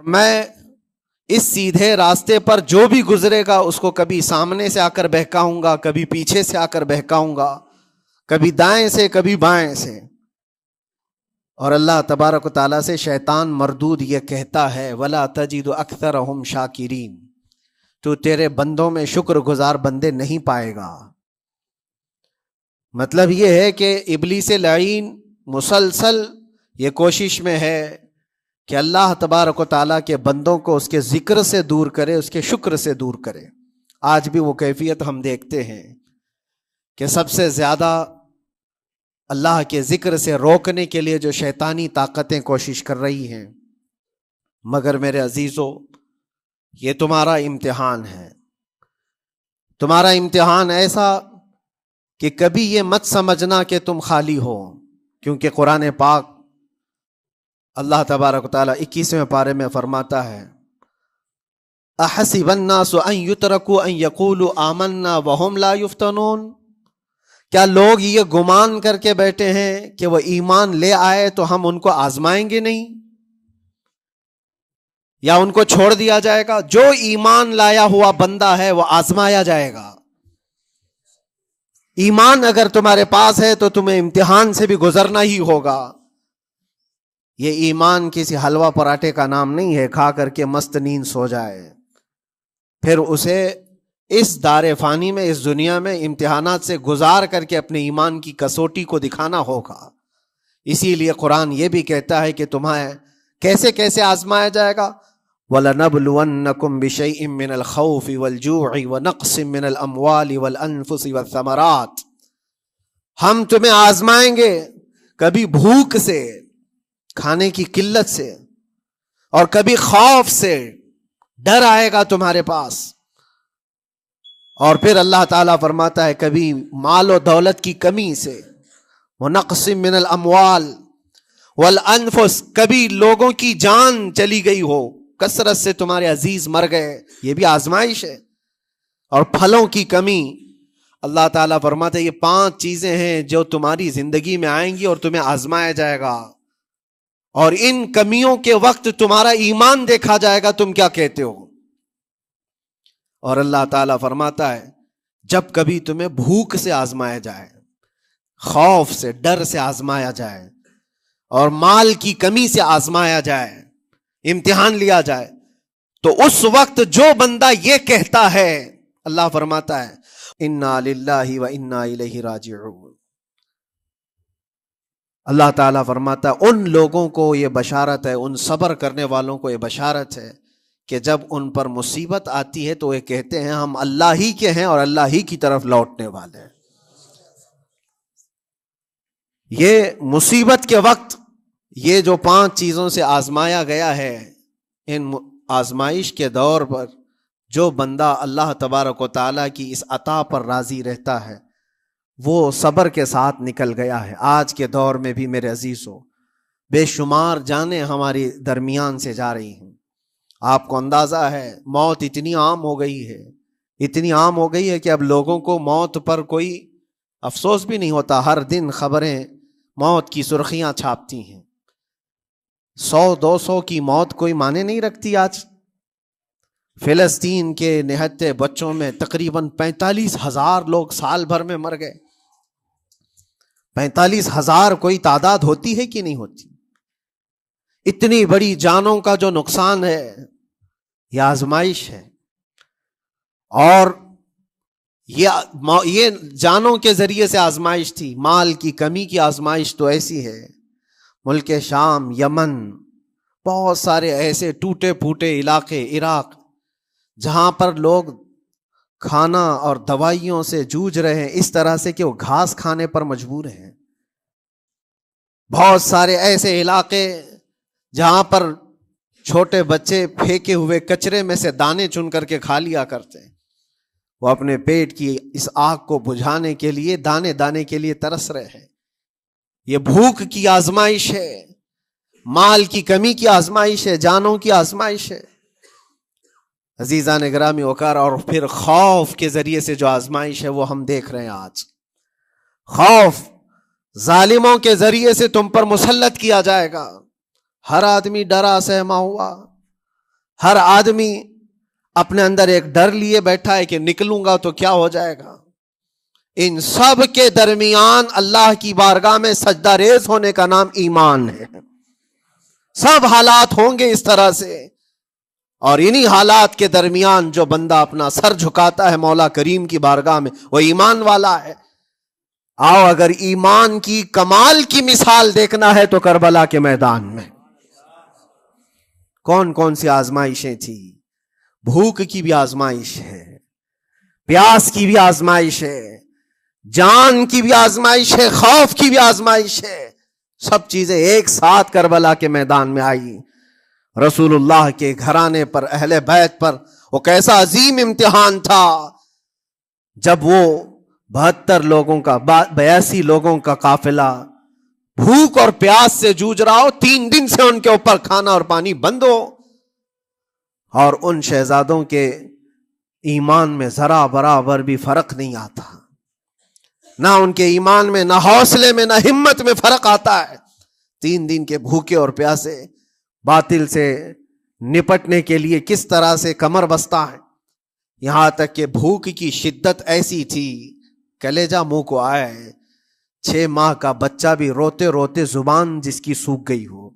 میں اس سیدھے راستے پر جو بھی گزرے گا اس کو کبھی سامنے سے آ کر بہکاؤں گا، کبھی پیچھے سے آ کر بہکاؤں گا، کبھی دائیں سے کبھی بائیں سے۔ اور اللہ تبارک و تعالیٰ سے شیطان مردود یہ کہتا ہے وَلَا تَجِدُ أَكْثَرَهُمْ شَاكِرِينَ، تو تیرے بندوں میں شکر گزار بندے نہیں پائے گا۔ مطلب یہ ہے کہ ابلیس لعین مسلسل یہ کوشش میں ہے کہ اللہ تبارک و تعالیٰ کے بندوں کو اس کے ذکر سے دور کرے، اس کے شکر سے دور کرے۔ آج بھی وہ کیفیت ہم دیکھتے ہیں کہ سب سے زیادہ اللہ کے ذکر سے روکنے کے لیے جو شیطانی طاقتیں کوشش کر رہی ہیں، مگر میرے عزیزو یہ تمہارا امتحان ہے، تمہارا امتحان ایسا کہ کبھی یہ مت سمجھنا کہ تم خالی ہو، کیونکہ قرآن پاک اللہ تبارک و تعالیٰ 21ویں پارے میں فرماتا ہے احسب الناس ان یترکوا ان یقولوا آمنا وهم لا یفتنون، کیا لوگ یہ گمان کر کے بیٹھے ہیں کہ وہ ایمان لے آئے تو ہم ان کو آزمائیں گے نہیں، یا ان کو چھوڑ دیا جائے گا؟ جو ایمان لایا ہوا بندہ ہے وہ آزمایا جائے گا۔ ایمان اگر تمہارے پاس ہے تو تمہیں امتحان سے بھی گزرنا ہی ہوگا۔ یہ ایمان کسی حلوہ پراٹھے کا نام نہیں ہے کھا کر کے مست نیند سو جائے، پھر اسے اس دار فانی میں، اس دنیا میں امتحانات سے گزار کر کے اپنے ایمان کی کسوٹی کو دکھانا ہوگا۔ اسی لیے قرآن یہ بھی کہتا ہے کہ تمہیں کیسے کیسے آزمایا جائے گا، وَلَنَبْلُوَنَّكُمْ بِشَيْءٍ مِّنَ الْخَوْفِ وَالْجُوعِ وَنَقْصٍ مِّنَ الْأَمْوَالِ وَالْأَنفُسِ وَالثَّمَرَاتِ، ہم تمہیں آزمائیں گے کبھی بھوک سے، کھانے کی قلت سے، اور کبھی خوف سے، ڈر آئے گا تمہارے پاس، اور پھر اللہ تعالیٰ فرماتا ہے کبھی مال و دولت کی کمی سے، وَنَقْصٍ مِّنَ الْأَمْوَالِ وَالْأَنفُسِ، کبھی لوگوں کی جان چلی گئی ہو، کثرت سے تمہارے عزیز مر گئے، یہ بھی آزمائش ہے، اور پھلوں کی کمی۔ اللہ تعالیٰ فرماتا ہے یہ 5 چیزیں ہیں جو تمہاری زندگی میں آئیں گی اور تمہیں آزمایا جائے گا، اور ان کمیوں کے وقت تمہارا ایمان دیکھا جائے گا، تم کیا کہتے ہو۔ اور اللہ تعالیٰ فرماتا ہے جب کبھی تمہیں بھوک سے آزمایا جائے، خوف سے، ڈر سے آزمایا جائے، اور مال کی کمی سے آزمایا جائے، امتحان لیا جائے، تو اس وقت جو بندہ یہ کہتا ہے، اللہ فرماتا ہے انا للہ و انا الیہ راجعون، اللہ تعالیٰ فرماتا ہے ان لوگوں کو یہ بشارت ہے، ان صبر کرنے والوں کو یہ بشارت ہے کہ جب ان پر مصیبت آتی ہے تو یہ کہتے ہیں ہم اللہ ہی کے ہیں اور اللہ ہی کی طرف لوٹنے والے ہیں۔ یہ مصیبت کے وقت یہ جو 5 چیزوں سے آزمایا گیا ہے، ان آزمائش کے دور پر جو بندہ اللہ تبارک و تعالیٰ کی اس عطا پر راضی رہتا ہے وہ صبر کے ساتھ نکل گیا ہے۔ آج کے دور میں بھی میرے عزیزو بے شمار جانیں ہماری درمیان سے جا رہی ہیں۔ آپ کو اندازہ ہے موت اتنی عام ہو گئی ہے، اتنی عام ہو گئی ہے کہ اب لوگوں کو موت پر کوئی افسوس بھی نہیں ہوتا۔ ہر دن خبریں موت کی سرخیاں چھاپتی ہیں، 100-200 کی موت کوئی معنی نہیں رکھتی۔ آج فلسطین کے نہتے بچوں میں تقریباً 45,000 لوگ سال بھر میں مر گئے۔ 45,000 کوئی تعداد ہوتی ہے کہ نہیں ہوتی؟ اتنی بڑی جانوں کا جو نقصان ہے یہ آزمائش ہے، اور یہ جانوں کے ذریعے سے آزمائش تھی۔ مال کی کمی کی آزمائش تو ایسی ہے، ملک شام، یمن، بہت سارے ایسے ٹوٹے پھوٹے علاقے، عراق، جہاں پر لوگ کھانا اور دوائیوں سے جوجھ رہے ہیں اس طرح سے کہ وہ گھاس کھانے پر مجبور ہیں۔ بہت سارے ایسے علاقے جہاں پر چھوٹے بچے پھینکے ہوئے کچرے میں سے دانے چن کر کے کھا لیا کرتے ہیں، وہ اپنے پیٹ کی اس آگ کو بجھانے کے لیے دانے دانے کے لیے ترس رہے ہیں۔ یہ بھوک کی آزمائش ہے، مال کی کمی کی آزمائش ہے، جانوں کی آزمائش ہے۔ عزیزان گرامی وقار، اور پھر خوف کے ذریعے سے جو آزمائش ہے وہ ہم دیکھ رہے ہیں آج۔ خوف ظالموں کے ذریعے سے تم پر مسلط کیا جائے گا، ہر آدمی ڈرا سہما ہوا، ہر آدمی اپنے اندر ایک ڈر لیے بیٹھا ہے کہ نکلوں گا تو کیا ہو جائے گا. ان سب کے درمیان اللہ کی بارگاہ میں سجدہ ریز ہونے کا نام ایمان ہے. سب حالات ہوں گے اس طرح سے، اور انہی حالات کے درمیان جو بندہ اپنا سر جھکاتا ہے مولا کریم کی بارگاہ میں وہ ایمان والا ہے. آؤ اگر ایمان کی کمال کی مثال دیکھنا ہے تو کربلا کے میدان میں کون کون سی آزمائشیں تھی. بھوک کی بھی آزمائش ہے، پیاس کی بھی آزمائش ہے، جان کی بھی آزمائش ہے، خوف کی بھی آزمائش ہے. سب چیزیں ایک ساتھ کربلا کے میدان میں آئی. رسول اللہ کے گھرانے پر، اہل بیت پر وہ کیسا عظیم امتحان تھا جب وہ 72 لوگوں کا 82 لوگوں کا قافلہ بھوک اور پیاس سے جوجھ رہا ہو، 3 دن سے ان کے اوپر کھانا اور پانی بند ہو، اور ان شہزادوں کے ایمان میں ذرا برابر بھی فرق نہیں آتا. نہ ان کے ایمان میں، نہ حوصلے میں، نہ ہمت میں فرق آتا ہے. 3 دن کے بھوکے اور پیاسے باطل سے نپٹنے کے لیے کس طرح سے کمر بستہ ہے. یہاں تک کہ بھوک کی شدت ایسی تھی کلیجہ منہ کو آئے. 6 ماہ کا بچہ بھی روتے روتے زبان جس کی سوکھ گئی ہو،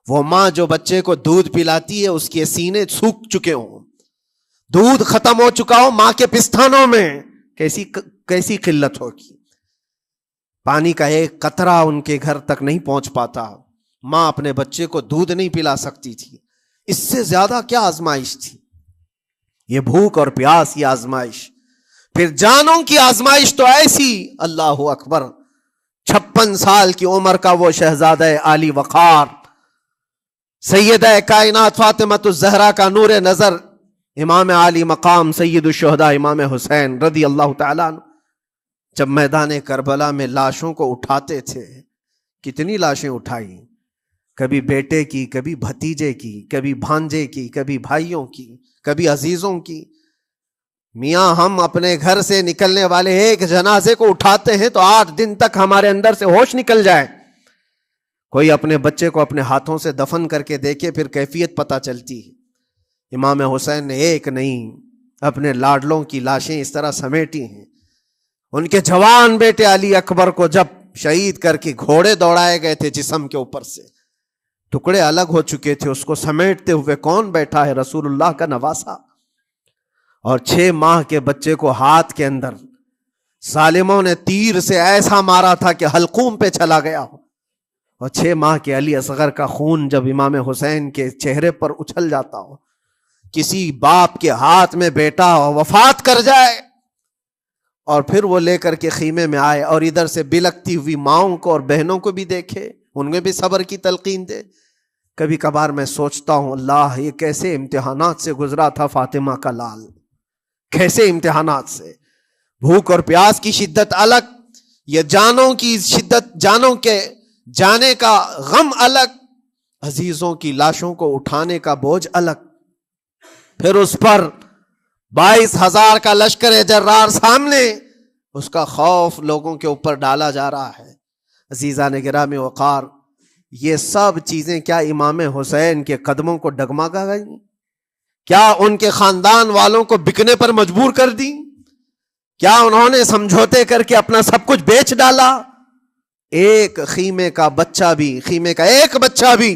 وہ ماں جو بچے کو دودھ پلاتی ہے اس کے سینے سوکھ چکے ہوں، دودھ ختم ہو چکا ہو ماں کے پستانوں میں، کیسی قلت ہوگی. پانی کا ایک قطرہ ان کے گھر تک نہیں پہنچ پاتا. ماں اپنے بچے کو دودھ نہیں پلا سکتی تھی. اس سے زیادہ کیا آزمائش تھی یہ بھوک اور پیاس کی آزمائش. پھر جانوں کی آزمائش تو ایسی، اللہ اکبر. 56 سال کی عمر کا وہ شہزادہ عالی وقار، سیدہ کائنات فاطمۃ الزہرا کا نور نظر، امام عالی مقام سید الشہداء امام حسین رضی اللہ تعالیٰ عنہ، جب میدان کربلا میں لاشوں کو اٹھاتے تھے، کتنی لاشیں اٹھائی، کبھی بیٹے کی، کبھی بھتیجے کی، کبھی بھانجے کی، کبھی بھائیوں کی، کبھی عزیزوں کی. میاں ہم اپنے گھر سے نکلنے والے ایک جنازے کو اٹھاتے ہیں تو 8 دن تک ہمارے اندر سے ہوش نکل جائے. کوئی اپنے بچے کو اپنے ہاتھوں سے دفن کر کے دیکھے پھر کیفیت پتہ چلتی ہے. امام حسین نے ایک نہیں اپنے لاڈلوں کی لاشیں اس طرح سمیٹی ہیں. ان کے جوان بیٹے علی اکبر کو جب شہید کر کے گھوڑے دوڑائے گئے تھے جسم کے اوپر سے، ٹکڑے الگ ہو چکے تھے، اس کو سمیٹتے ہوئے کون بیٹھا ہے؟ رسول اللہ کا نواسا. اور 6 ماہ کے بچے کو ہاتھ کے اندر ظالموں نے تیر سے ایسا مارا تھا کہ حلقوم پہ چلا گیا ہو. اور 6 ماہ کے علی اصغر کا خون جب امام حسین کے چہرے پر اچھل جاتا ہو، کسی باپ کے ہاتھ میں بیٹا وفات کر جائے اور پھر وہ لے کر کے خیمے میں آئے اور ادھر سے بلکتی ہوئی ماؤں کو اور بہنوں کو بھی دیکھے، ان میں بھی صبر کی تلقین دے. کبھی کبھار میں سوچتا ہوں اللہ یہ کیسے امتحانات سے گزرا تھا فاطمہ کا لال، کیسے امتحانات سے. بھوک اور پیاس کی شدت الگ، یہ جانوں کی شدت، جانوں کے جانے کا غم الگ، عزیزوں کی لاشوں کو اٹھانے کا بوجھ الگ. پھر اس پر 22,000 کا لشکر جرار سامنے، اس کا خوف لوگوں کے اوپر ڈالا جا رہا ہے. عزیزان گرامی وقار، یہ سب چیزیں کیا امام حسین کے قدموں کو ڈگمگا گئیں؟ کیا ان کے خاندان والوں کو بکنے پر مجبور کر دی؟ کیا انہوں نے سمجھوتے کر کے اپنا سب کچھ بیچ ڈالا؟ ایک خیمے کا بچہ بھی، خیمے کا ایک بچہ بھی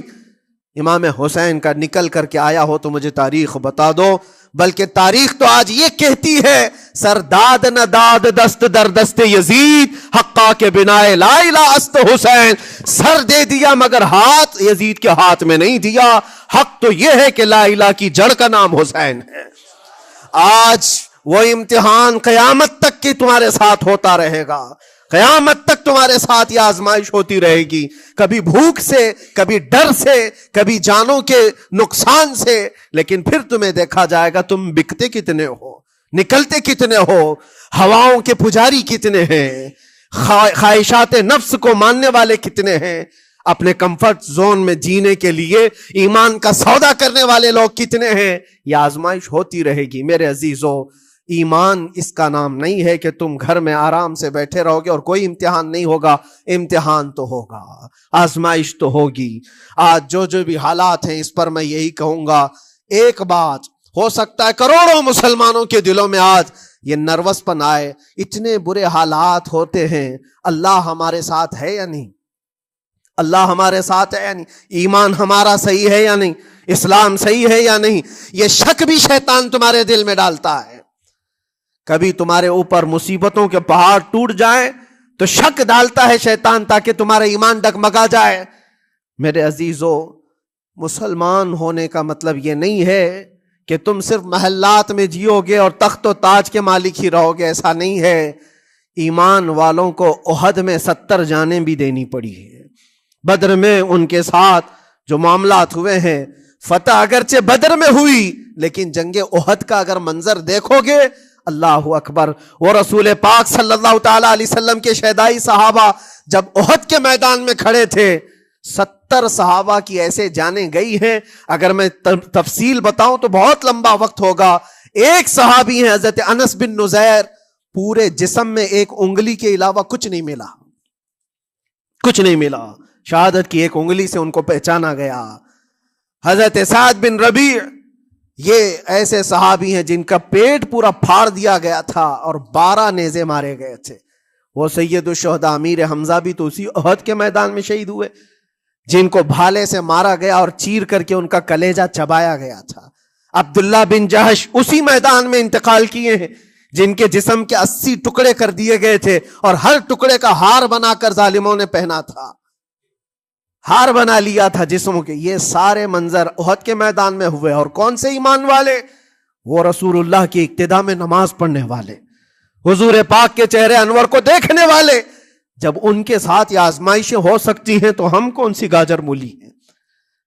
امام حسین کا نکل کر کے آیا ہو تو مجھے تاریخ بتا دو. بلکہ تاریخ تو آج یہ کہتی ہے سر داد نہ داد دست در دست یزید حقا کے بنا لا الہ است حسین. سر دے دیا مگر ہاتھ یزید کے ہاتھ میں نہیں دیا. حق تو یہ ہے کہ لا الہ کی جڑ کا نام حسین ہے. آج وہ امتحان قیامت تک کی تمہارے ساتھ ہوتا رہے گا، قیامت تک تمہارے ساتھ یہ آزمائش ہوتی رہے گی، کبھی بھوک سے، کبھی ڈر سے، کبھی جانوں کے نقصان سے. لیکن پھر تمہیں دیکھا جائے گا تم بکتے کتنے ہو، نکلتے کتنے ہو، ہواؤں کے پجاری کتنے ہیں، خواہشات نفس کو ماننے والے کتنے ہیں، اپنے کمفرٹ زون میں جینے کے لیے ایمان کا سودا کرنے والے لوگ کتنے ہیں. یہ آزمائش ہوتی رہے گی. میرے عزیزو، ایمان اس کا نام نہیں ہے کہ تم گھر میں آرام سے بیٹھے رہو گے اور کوئی امتحان نہیں ہوگا. امتحان تو ہوگا، آزمائش تو ہوگی. آج جو بھی حالات ہیں اس پر میں یہی کہوں گا ایک بات ہو سکتا ہے کروڑوں مسلمانوں کے دلوں میں آج یہ نروس پن آئے، اتنے برے حالات ہوتے ہیں، اللہ ہمارے ساتھ ہے یا نہیں؟ اللہ ہمارے ساتھ ہے یا نہیں؟ ایمان ہمارا صحیح ہے یا نہیں؟ اسلام صحیح ہے یا نہیں؟ یہ شک بھی شیطان تمہارے دل میں ڈالتا ہے۔ کبھی تمہارے اوپر مصیبتوں کے پہاڑ ٹوٹ جائیں تو شک ڈالتا ہے شیطان، تاکہ تمہارا ایمان ڈگمگا جائے۔ میرے عزیزو، مسلمان ہونے کا مطلب یہ نہیں ہے کہ تم صرف محلات میں جیو گے اور تخت و تاج کے مالک ہی رہو گے، ایسا نہیں ہے۔ ایمان والوں کو احد میں 70 جانیں بھی دینی پڑی ہے، بدر میں ان کے ساتھ جو معاملات ہوئے ہیں، فتح اگرچہ بدر میں ہوئی لیکن جنگ احد کا اگر منظر دیکھو گے، اللہ اکبر، وہ رسول پاک صلی اللہ تعالی علیہ وسلم کے شہدائی صحابہ جب احد کے میدان میں کھڑے تھے، 70 صحابہ کی ایسے جانیں گئی ہیں، اگر میں تفصیل بتاؤں تو بہت لمبا وقت ہوگا۔ ایک صحابی ہیں حضرت انس بن نزیر، پورے جسم میں ایک انگلی کے علاوہ کچھ نہیں ملا، کچھ نہیں ملا، شہادت کی ایک انگلی سے ان کو پہچانا گیا۔ حضرت سعد بن ربیع، یہ ایسے صحابی ہیں جن کا پیٹ پورا پھاڑ دیا گیا تھا اور 12 نیزے مارے گئے تھے۔ وہ سید الشہداء امیر حمزہ بھی تو اسی احد کے میدان میں شہید ہوئے، جن کو بھالے سے مارا گیا اور چیر کر کے ان کا کلیجہ چبایا گیا تھا۔ عبداللہ بن جہش اسی میدان میں انتقال کیے ہیں، جن کے جسم کے 80 ٹکڑے کر دیے گئے تھے اور ہر ٹکڑے کا ہار بنا کر ظالموں نے پہنا تھا، ہار بنا لیا تھا جسموں کے۔ یہ سارے منظر احد کے میدان میں ہوئے، اور کون سے ایمان والے؟ وہ رسول اللہ کی اقتداء میں نماز پڑھنے والے، حضور پاک کے چہرے انور کو دیکھنے والے۔ جب ان کے ساتھ یہ آزمائشیں ہو سکتی ہیں تو ہم کون سی گاجر مولی ہیں؟